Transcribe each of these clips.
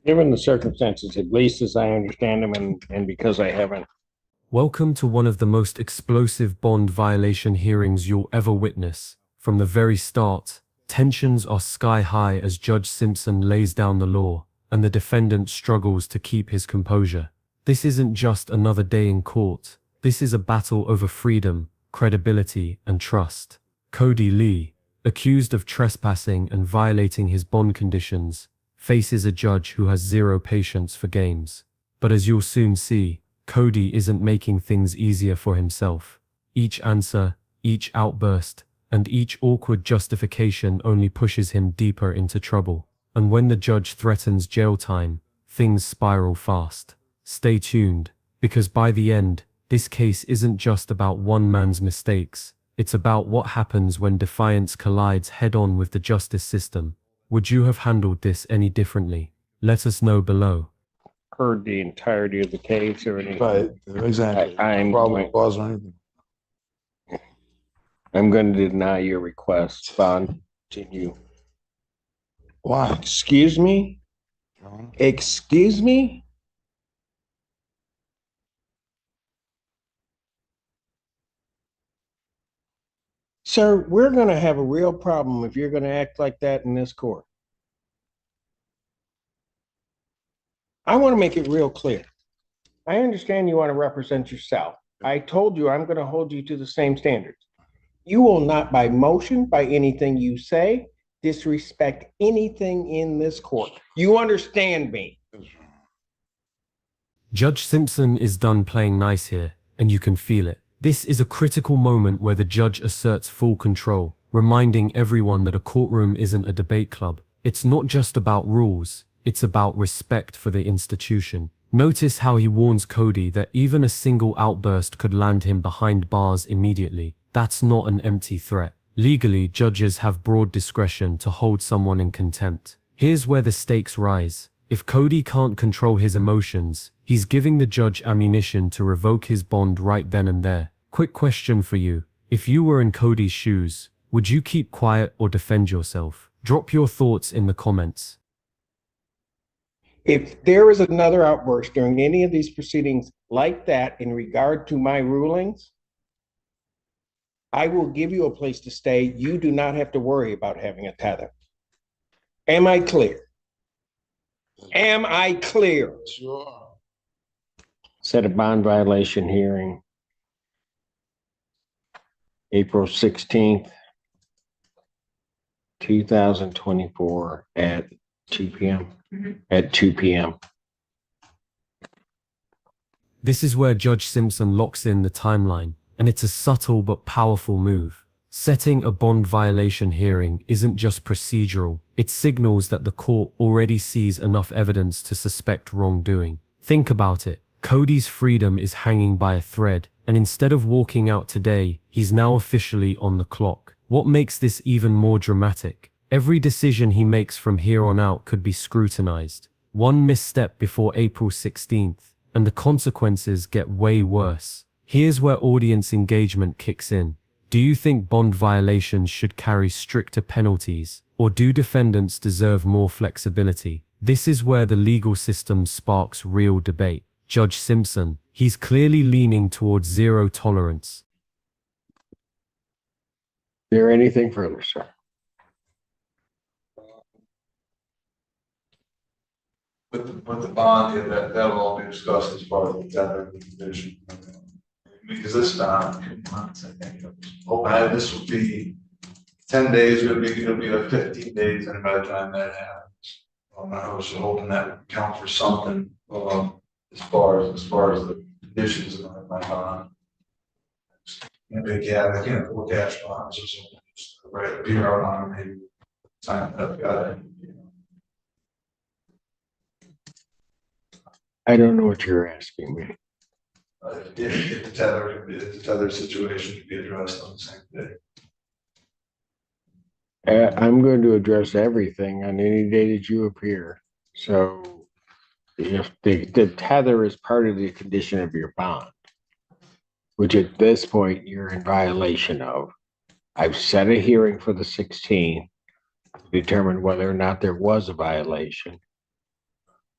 Given the circumstances, at least as I understand them, and because I haven't. Welcome to one of the most explosive bond violation hearings you'll ever witness. From the very start, tensions are sky high as Judge Simpson lays down the law, and the defendant struggles to keep his composure. This isn't just another day in court. This is a battle over freedom, credibility, and trust. Cody Lee, accused of trespassing and violating his bond conditions, faces a judge who has zero patience for games. But as you'll soon see, Cody isn't making things easier for himself. Each answer, each outburst, and each awkward justification only pushes him deeper into trouble. And when the judge threatens jail time, things spiral fast. Stay tuned, because by the end, this case isn't just about one man's mistakes. It's about what happens when defiance collides head-on with the justice system. Would you have handled this any differently? Let us know below. Heard the entirety of the case or anything. Right, exactly. I'm Probable cause or anything. I'm going to deny your request. Bond, continue. Why? Excuse me? Excuse me? Sir, we're going to have a real problem if you're going to act like that in this court. I want to make it real clear. I understand you want to represent yourself. I told you I'm going to hold you to the same standards. You will not, by motion, by anything you say, disrespect anything in this court. You understand me? Judge Simpson is done playing nice here, and you can feel it. This is a critical moment where the judge asserts full control, reminding everyone that a courtroom isn't a debate club. It's not just about rules, it's about respect for the institution. Notice how he warns Cody that even a single outburst could land him behind bars immediately. That's not an empty threat. Legally, judges have broad discretion to hold someone in contempt. Here's where the stakes rise. If Cody can't control his emotions, he's giving the judge ammunition to revoke his bond right then and there. Quick question for you. If you were in Cody's shoes, would you keep quiet or defend yourself? Drop your thoughts in the comments. If there is another outburst during any of these proceedings like that in regard to my rulings, I will give you a place to stay. You do not have to worry about having a tether. Am I clear? Am I clear? Sure. Set a bond violation hearing, April 16th, 2024 at 2 p.m. At 2 p.m. This is where Judge Simpson locks in the timeline, and it's a subtle but powerful move. Setting a bond violation hearing isn't just procedural, it signals that the court already sees enough evidence to suspect wrongdoing. Think about it. Cody's freedom is hanging by a thread, and instead of walking out today, he's now officially on the clock. What makes this even more dramatic? Every decision he makes from here on out could be scrutinized. One misstep before April 16th, and the consequences get way worse. Here's where audience engagement kicks in. Do you think bond violations should carry stricter penalties, or do defendants deserve more flexibility? This is where the legal system sparks real debate. Judge Simpson, he's clearly leaning towards zero tolerance. Is there anything further, sir? With the bond, yeah, that'll all be discussed as part of the tether condition. Because this time, I think, hoping this will be 10 days, it'll be like 15 days, and by the time that happens, I was hoping that would count for something, as far as the conditions of my bond. Maybe, yeah, I can't afford cash bonds or something, just right, be around on maybe sign up, got it. I don't know what you're asking me. If the tether situation could be addressed on the same day. I'm going to address everything on any day that you appear. So if the tether is part of the condition of your bond, which at this point you're in violation of, I've set a hearing for the 16th to determine whether or not there was a violation.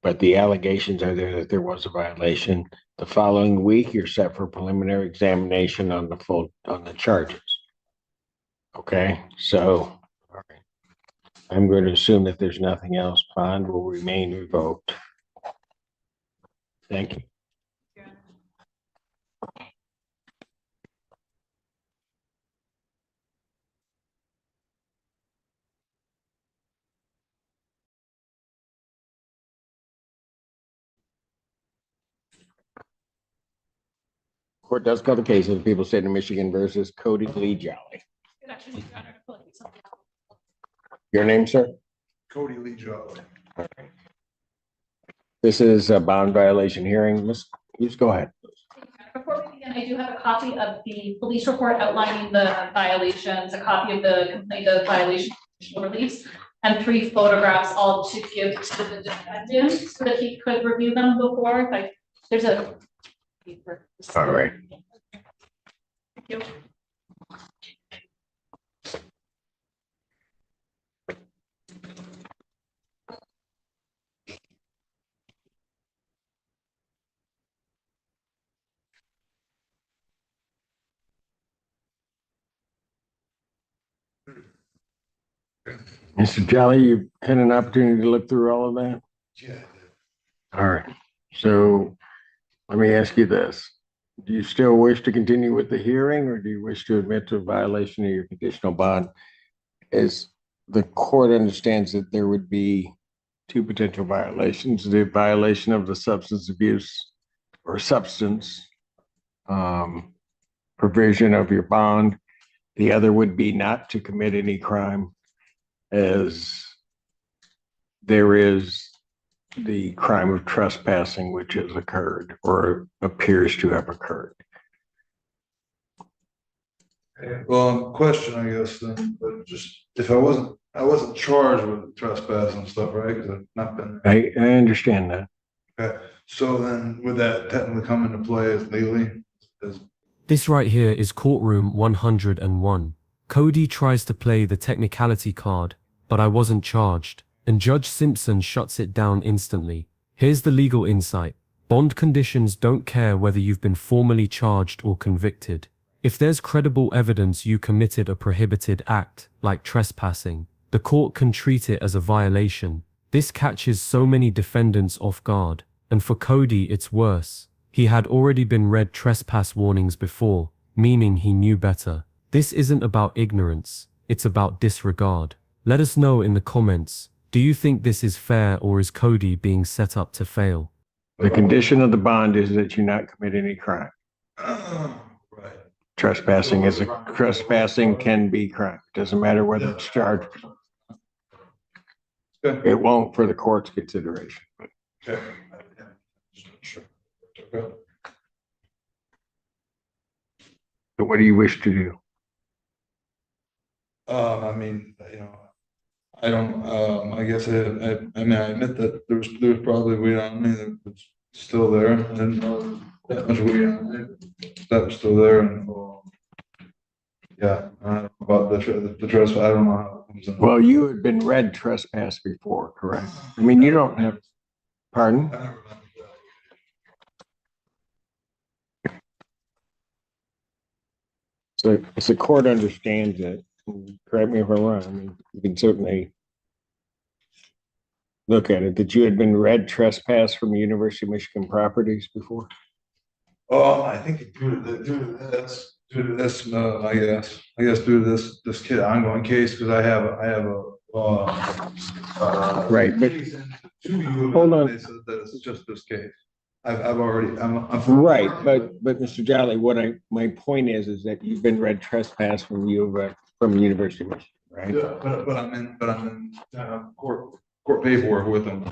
but the allegations are there that there was a violation. The following week, you're set for preliminary examination on the charges. Okay, so, all right. I'm going to assume that there's nothing else. Bond will remain revoked. Thank you. Court does call the case of the people state of Michigan versus Cody Lee Jolly. Your name, sir? Cody Lee Jolly. Okay. This is a bond violation hearing. Please go ahead. Before we begin, I do have a copy of the police report outlining the violations, a copy of the complaint of violation release, and 3 photographs all to give to the defendant so that he could review them before. Like, there's a paper. All right. Thank you. Mr. Jolly, you had an opportunity to look through all of that? Yeah. All right. So let me ask you this. Do you still wish to continue with the hearing, or do you wish to admit to a violation of your conditional bond? As the court understands that there would be 2 potential violations: the violation of the substance abuse or substance provision of your bond. The other would be not to commit any crime, as there is the crime of trespassing, which has occurred or appears to have occurred. Well, question, I guess, then, but just if I wasn't charged with trespass and stuff, right? Because I've not been. I understand that. Okay, so then would that technically come into play as legally? This right here is Courtroom 101. Cody tries to play the technicality card, but I wasn't charged, and Judge Simpson shuts it down instantly. Here's the legal insight. Bond conditions don't care whether you've been formally charged or convicted. If there's credible evidence you committed a prohibited act, like trespassing, the court can treat it as a violation. This catches so many defendants off guard, and for Cody it's worse. He had already been read trespass warnings before, meaning he knew better. This isn't about ignorance, it's about disregard. Let us know in the comments, do you think this is fair, or is Cody being set up to fail? The condition of the bond is that you not commit any crime. Right. Trespassing can be crime. Doesn't matter whether it's charged. Okay. It won't for the court's consideration. Okay. Sure. Okay. But what do you wish to do? I mean, I don't, I guess I mean, I admit that there was probably weed on me that was still there. I didn't know that much weed on me. That was still there, and yeah, I don't know about the trespass. I don't know how it comes in. Well, you had been read trespass before, correct? I mean, you don't have, pardon? I never remember that. So if the court understands it, correct me if I'm wrong, I mean, you can certainly look at it, that you had been read trespass from University of Michigan properties before? Oh, I think due to this, I guess due to this kid ongoing case, because I have a Right, but case in to you. hold on. They said that it's just this case. I'm right, but Mr. Jolly, my point is that you've been read trespass from University of Michigan, right? Yeah, but I'm in court paperwork with them.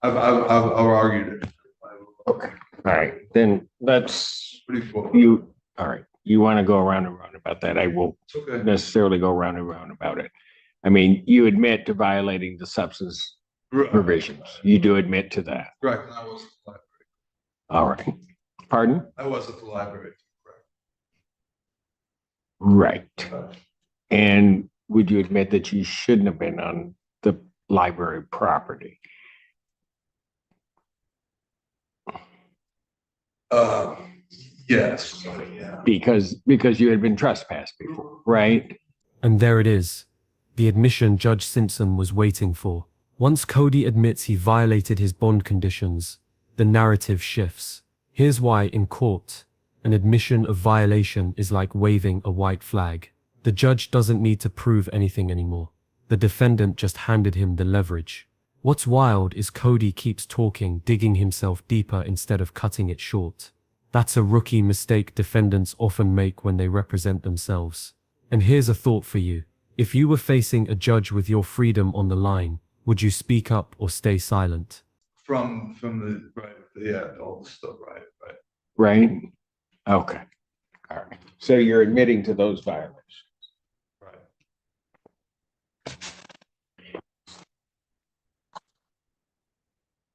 I've argued it. Okay, all right, then that's Pretty cool. all right. You want to go around and round about that? I will It's okay. necessarily go round and round about it. I mean, you admit to violating the substance provisions. You do admit to that. Right, and I was at the library. All right. Pardon? I was at the library. Right. Correct. And would you admit that you shouldn't have been on the library property? Yes, yeah. because you had been trespassed before, right? And there it is, the admission Judge Simpson was waiting for. Once Cody admits he violated his bond conditions, the narrative shifts. Here's why in court, an admission of violation is like waving a white flag. The judge doesn't need to prove anything anymore. The defendant just handed him the leverage. What's wild is Cody keeps talking, digging himself deeper instead of cutting it short. That's a rookie mistake defendants often make when they represent themselves. And here's a thought for you. If you were facing a judge with your freedom on the line, would you speak up or stay silent? From the, right, yeah, all the stuff, right. Right? Okay. All right. So you're admitting to those violations. Right.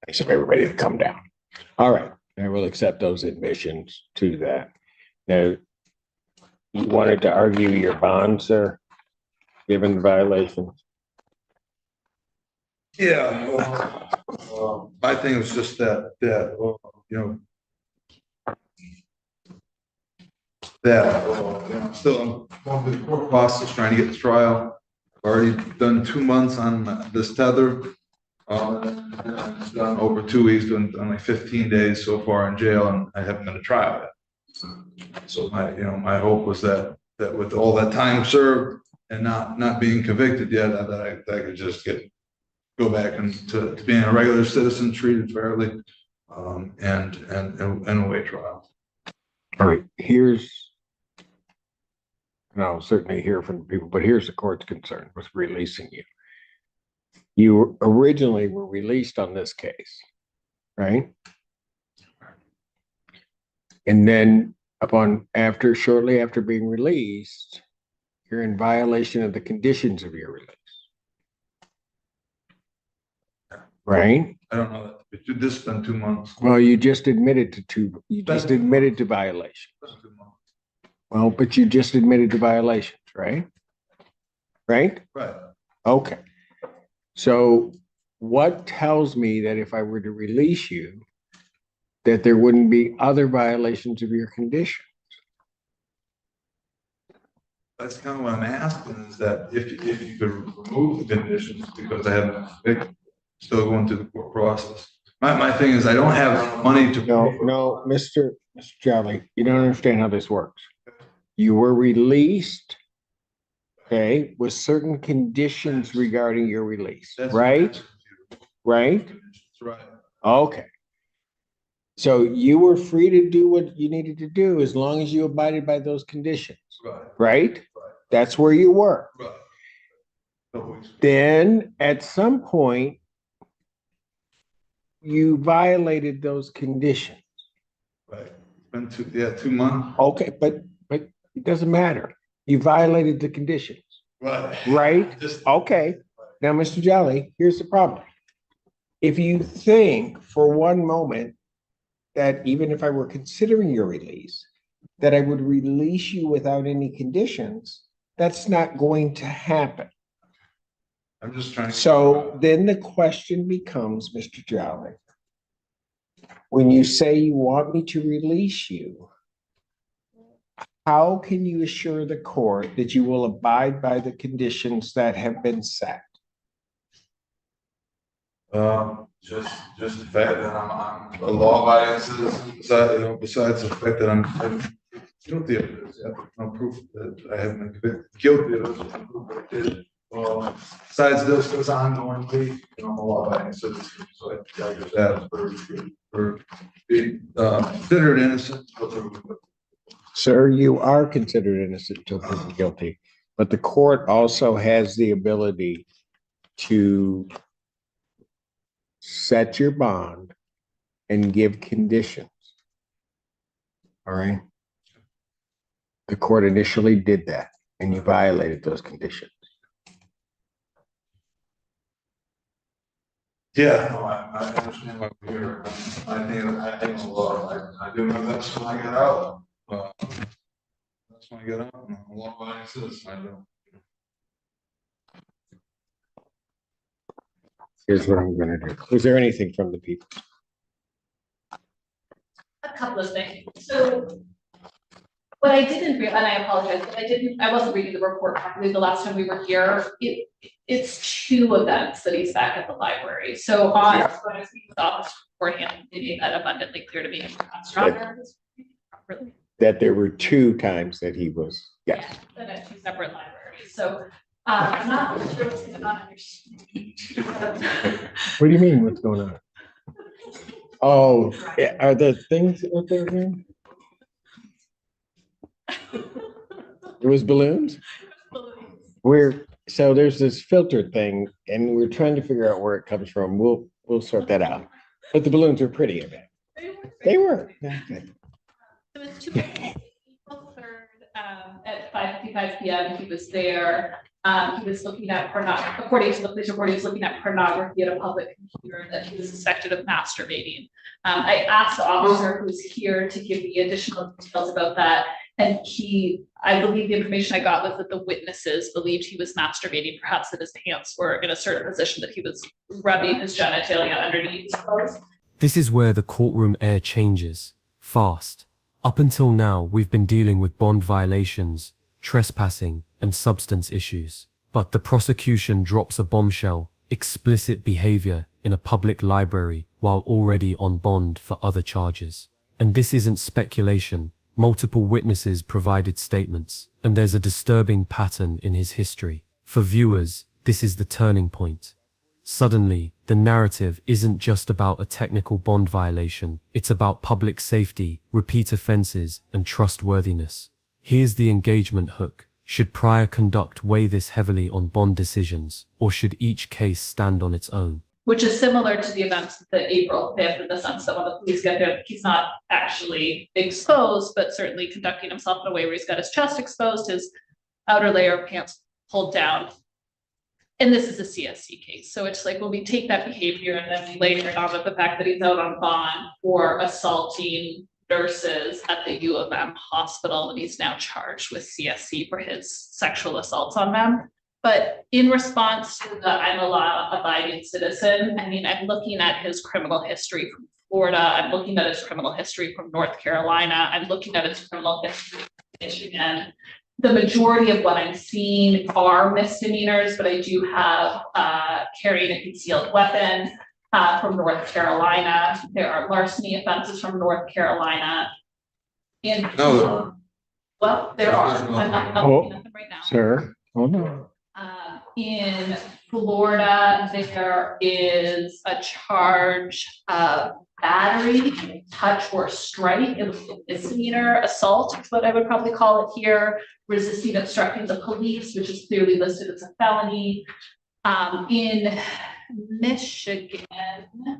I expect everybody to come down. All right. I will accept those admissions to that. Now, you wanted to argue your bond, sir, given the violations? Yeah, my thing was just that, you know, I'm still going through the court process, trying to get the trial. I've already done 2 months on this tether. It's done over 2 weeks, done like 15 days so far in jail, and I haven't been to trial yet. So my hope was that with all that time served and not being convicted yet, that I could just go back and to being a regular citizen, treated fairly, and await trial. All right. And I'll certainly hear from people, but here's the court's concern with releasing you. You originally were released on this case, right? And then shortly after being released, you're in violation of the conditions of your release. Right? I don't know that this has been 2 months. Well, you just admitted to violation. Well, but you just admitted to violations, right? Right? Right. Okay. So what tells me that if I were to release you, that there wouldn't be other violations of your condition? That's kind of what I'm asking, is that if you could remove the conditions, because I haven't, still going through the court process. My thing is, I don't have money to. No, Mr. Jolly, you don't understand how this works. You were released, okay, with certain conditions regarding your release, right? Right? Right. Okay. So you were free to do what you needed to do as long as you abided by those conditions, right? That's where you were. Right. Then at some point, you violated those conditions. Right. Been 2 months. Okay, but it doesn't matter. You violated the conditions, Right. right? Okay. Now, Mr. Jolly, here's the problem. If you think for one moment that even if I were considering your release, that I would release you without any conditions, that's not going to happen. I'm just trying. So then the question becomes, Mr. Jolly, when you say you want me to release you, how can you assure the court that you will abide by the conditions that have been set? Just the fact that I'm a law-abiding citizen, besides the fact that I'm guilty of this, I have no proof that I haven't been guilty of this. Besides this ongoing, I'm a law-abiding citizen, so I just ask for being considered innocent. Sir, you are considered innocent until proven guilty, but the court also has the ability to set your bond and give conditions. All right. The court initially did that, and you violated those conditions. Yeah, no, I understand why we're here. I think a lot. I do my best when I get out. That's when I get out. I'm a law-abiding citizen. I don't. Here's what I'm going to do. Was there anything from the people? A couple of things. So What I didn't realize, and I apologize, but I wasn't reading the report properly the last time we were here. It's 2 events that he's back at the library. So when I was speaking with the officer beforehand, they made that abundantly clear to me. Properly. That there were 2 times that he was, Yeah, and at 2 separate libraries. So I'm not really sure what's going on. What do you mean, what's going on? Oh, are there things out there again? It was balloons? So there's this filter thing and we're trying to figure out where it comes from. We'll sort that out. But the balloons are pretty, I bet. They were. Okay. So it's 2 April 3rd, at 5:55 p.m. He was there. He was looking at according to the police report, he was looking at pornography at a public computer that he was suspected of masturbating. I asked the officer who's here to give me additional details about that. And I believe the information I got was that the witnesses believed he was masturbating, perhaps that his pants were in a certain position, that he was rubbing his genitalia underneath his clothes. This is where the courtroom air changes, fast. Up until now, we've been dealing with bond violations, trespassing, and substance issues. But the prosecution drops a bombshell, explicit behavior in a public library while already on bond for other charges. And this isn't speculation. Multiple witnesses provided statements, and there's a disturbing pattern in his history. For viewers, this is the turning point. Suddenly, the narrative isn't just about a technical bond violation, it's about public safety, repeat offenses, and trustworthiness. Here's the engagement hook. Should prior conduct weigh this heavily on bond decisions, or should each case stand on its own? Which is similar to the events of the April 5th in the sense that when the police get there, he's not actually exposed, but certainly conducting himself in a way where he's got his chest exposed, his outer layer of pants pulled down. And this is a CSC case. So it's like, when we take that behavior and then we layer it on with the fact that he's out on bond for assaulting nurses at the U of M hospital, and he's now charged with CSC for his sexual assaults on them. But in response to the I'm a law-abiding citizen, I mean, I'm looking at his criminal history from Florida. I'm looking at his criminal history from North Carolina. I'm looking at his criminal history from Michigan. The majority of what I'm seeing are misdemeanors, but I do have carrying a concealed weapon from North Carolina. There are larceny offenses from North Carolina. And No. well, there are. I'm looking at them right now. Sir, hold on. In Florida, there is a charge of battery, touch or strike, a misdemeanor, assault is what I would probably call it here, resisting obstructing the police, which is clearly listed as a felony. In Michigan,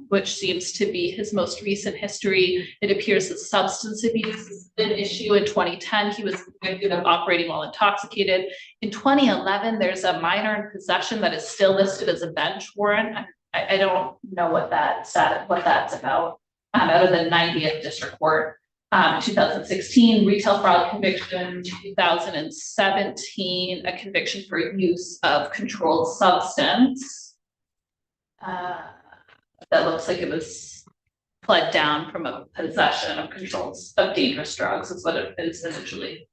which seems to be his most recent history, it appears that substance abuse is an issue. In 2010, he was convicted of operating while intoxicated. In 2011, there's a minor in possession that is still listed as a bench warrant. I don't know what that's about. Out of the 90th District Court. 2016, retail fraud conviction. 2017, a conviction for use of controlled substance. That looks like it was pled down from a possession of dangerous drugs is what it is initially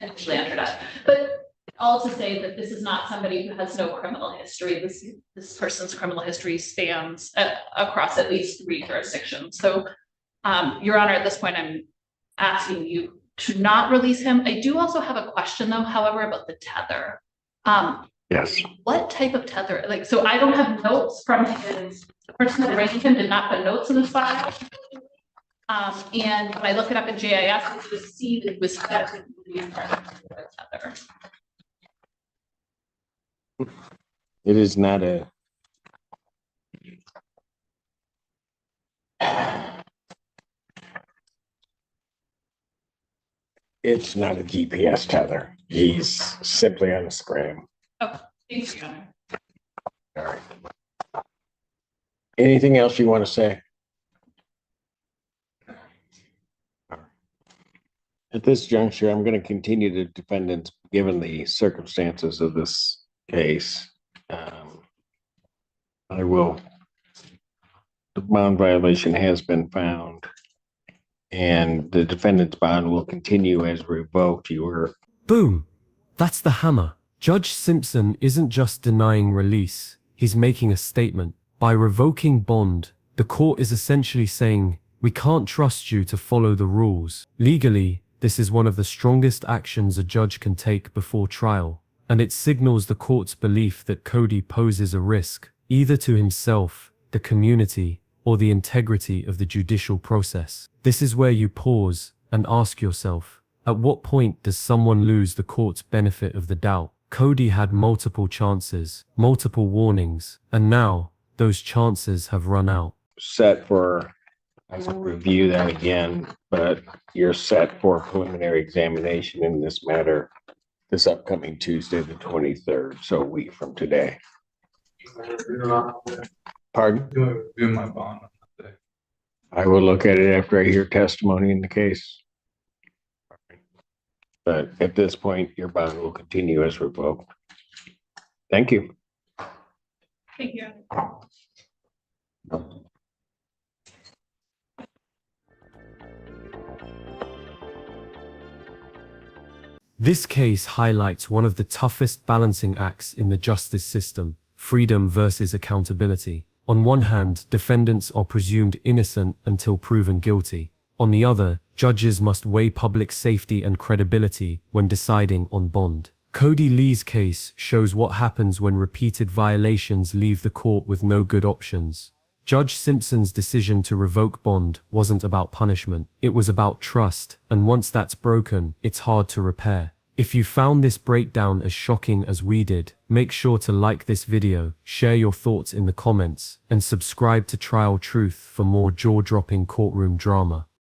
entered at. But all to say that this is not somebody who has no criminal history. This person's criminal history spans across at least 3 jurisdictions. So, Your Honor, at this point, I'm asking you to not release him. I do also have a question, though, however, about the tether. Yes. What type of tether? Like, so I don't have notes from the person that arranged him did not put notes in his file. And when I look it up in GIS, I just see that it was tether. It is not a. It's not a GPS tether. He's simply on a scram. Oh, thanks, Your Honor. All right. Anything else you want to say? At this juncture, I'm going to continue the defendant, given the circumstances of this case. I will. The bond violation has been found, and the defendant's bond will continue as revoked. You were Boom! That's the hammer. Judge Simpson isn't just denying release, he's making a statement. By revoking bond, the court is essentially saying, we can't trust you to follow the rules. Legally, this is one of the strongest actions a judge can take before trial, and it signals the court's belief that Cody poses a risk, either to himself, the community, or the integrity of the judicial process. This is where you pause and ask yourself, at what point does someone lose the court's benefit of the doubt? Cody had multiple chances, multiple warnings, and now those chances have run out. set for, I can review that again, but you're set for preliminary examination in this matter this upcoming Tuesday, the 23rd, so a week from today. Pardon? Do my bond on that day. I will look at it after I hear testimony in the case. But at this point, your bond will continue as revoked. Thank you. Thank you. This case highlights one of the toughest balancing acts in the justice system, freedom versus accountability. On one hand, defendants are presumed innocent until proven guilty. On the other, judges must weigh public safety and credibility when deciding on bond. Cody Lee's case shows what happens when repeated violations leave the court with no good options. Judge Simpson's decision to revoke bond wasn't about punishment, it was about trust, and once that's broken, it's hard to repair. If you found this breakdown as shocking as we did, make sure to like this video, share your thoughts in the comments, and subscribe to Trial Truth for more jaw-dropping courtroom drama.